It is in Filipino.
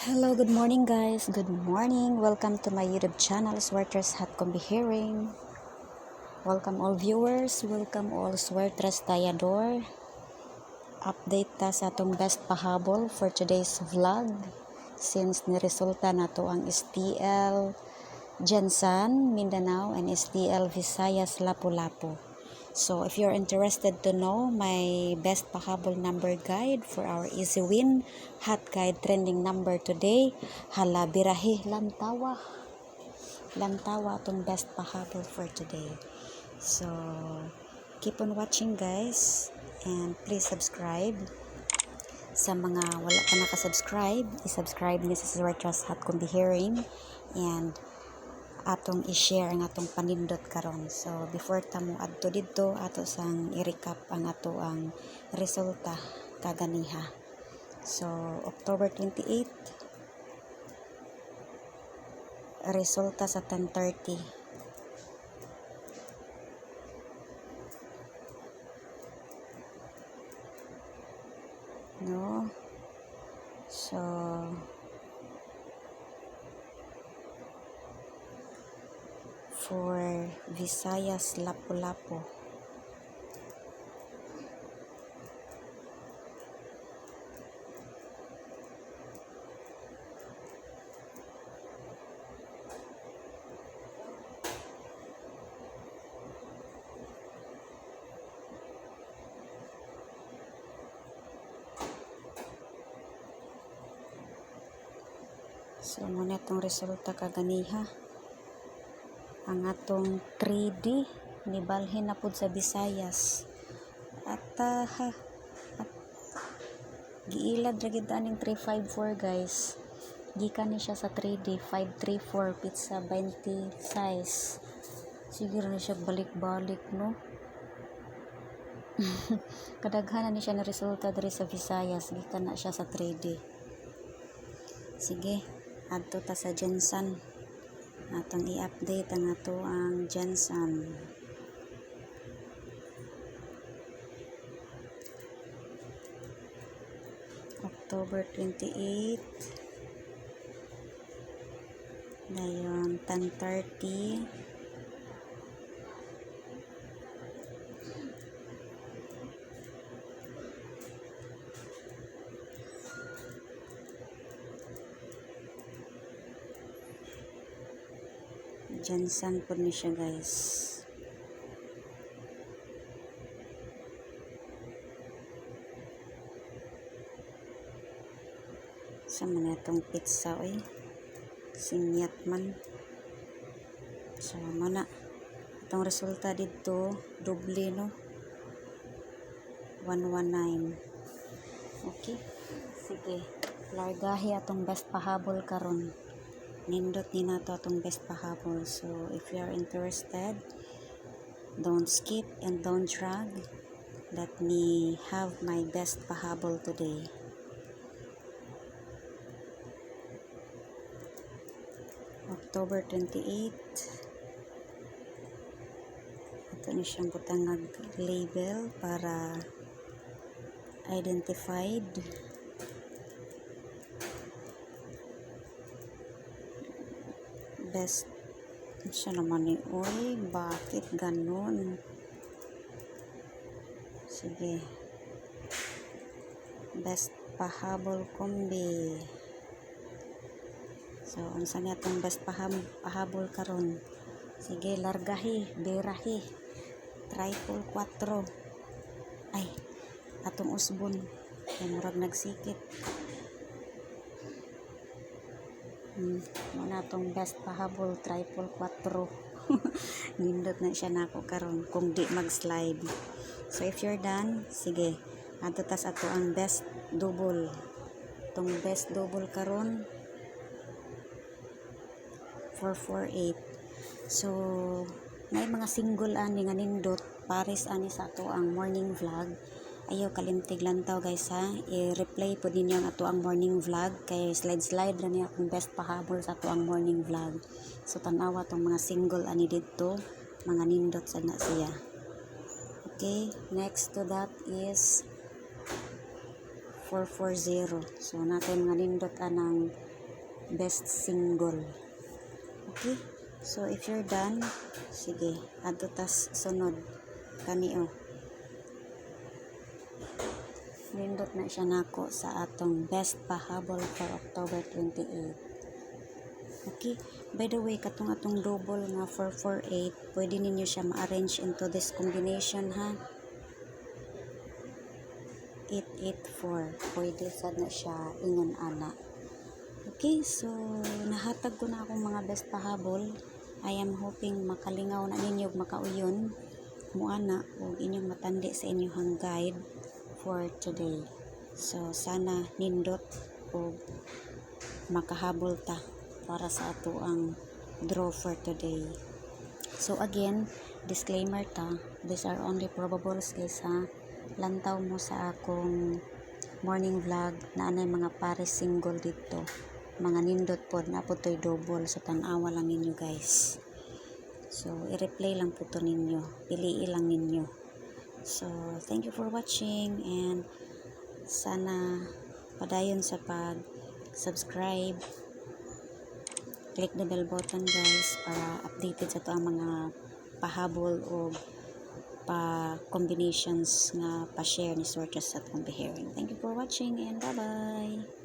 Hello, good morning guys. Good morning. Welcome to my YouTube channel, Swertres Hat Combi Hearing. Welcome all viewers. Welcome all Swertres Tayador. Update ta sa atong best pahabol for today's vlog. Since niresulta na to ang STL Gensan, Mindanao and STL Visayas, Lapu-Lapu. So if you're interested to know my best pahabol number guide for our easy win hot guide trending number today, hala birahi lantawa atong best pahabol for today. So keep on watching guys, and please subscribe. Sa mga wala pa nakasubscribe, isubscribe niyo sa Swertres Hat Combi Hearing and atong i-share ang atong panindot karon. So before ta mo adto didto, ato sang i-recap ang ato ang resulta kaganiha. So October 28, resulta sa 10:30. No? So for Visayas, Lapu-Lapu, so muna itong resulta kaganiha. Ang atong 3D nibalhin na pud sa Visayas at giilad ra gid aning 354 guys. Gikan ni siya sa 3D 534 pizza 20 size. Siguro na siya balik-balik no. Kadaghanan ni siya na resulta diri sa Visayas, gikan na siya sa 3D. Sige, adto ta sa Gensan. Atong i-update ang ato ang Gensan. October 28. Ngayon 10:30. Gensan po ni siya guys. Sa man itong pizza oy. Sinyat man. So mana itong resulta dito doble no. 119. Okay. Sige. Largahi atong best pahabol karon. Nindot ni nato atong best pahabol. So if you are interested, don't skip and don't drag. Let me have my best pahabol today. October 28. Ito ni siyang butangag label para identified. Best siya naman ni oy, bakit ganun? Sige, best pahabol kombi. So unsa ni atong best pahabol karon? Sige, largahi, birahi, triple 4. Ay, atong usbon kay murag nagsikit. Muna itong best pahabol triple 4. Nindot na siya nako karon kung di mag-slide. So if you're done, sige, adto tas ato ang best double. Itong best double karon 448. So may mga single ani nga nindot pares ani sa ato ang morning vlog. Ayaw kalimtig lantaw guys ha, i-replay po ninyo ang ato ang morning vlog kay slide ra niya akong best pahabol sa ato ang morning vlog. So tanawa tong mga single ani dito, mga nindot sa na siya. Okay, next to that is 440. So natin mga nindot anang best single. Okay? So if you're done, sige, adto tas sunod kani nindot na siya nako sa atong best pahabol for October 28. Okay, by the way, katong atong double nga 448, pwede ninyo siya ma-arrange into this combination ha. 884, pwede sad na siya ingon ana. Okay, so nahatag ko na akong mga best pahabol. I am hoping makalingaw na ninyo makauyon muana o inyong matandi sa inyong guide for today. So sana nindot o makahabol ta para sa ato ang draw for today. So again, disclaimer ta, these are only probables guys ha. Lantaw mo sa akong morning vlog na anay mga pares single dito. Mga nindot pod na po to'y double, so tanawa lang ninyo guys. So i-replay lang po to ninyo, piliin lang ninyo. So thank you for watching and sana padayon sa pag subscribe, click the bell button guys para updated sa to ang mga pahabol o pa combinations nga pa-share ni Swertres at Combehearing. Thank you for watching and bye bye.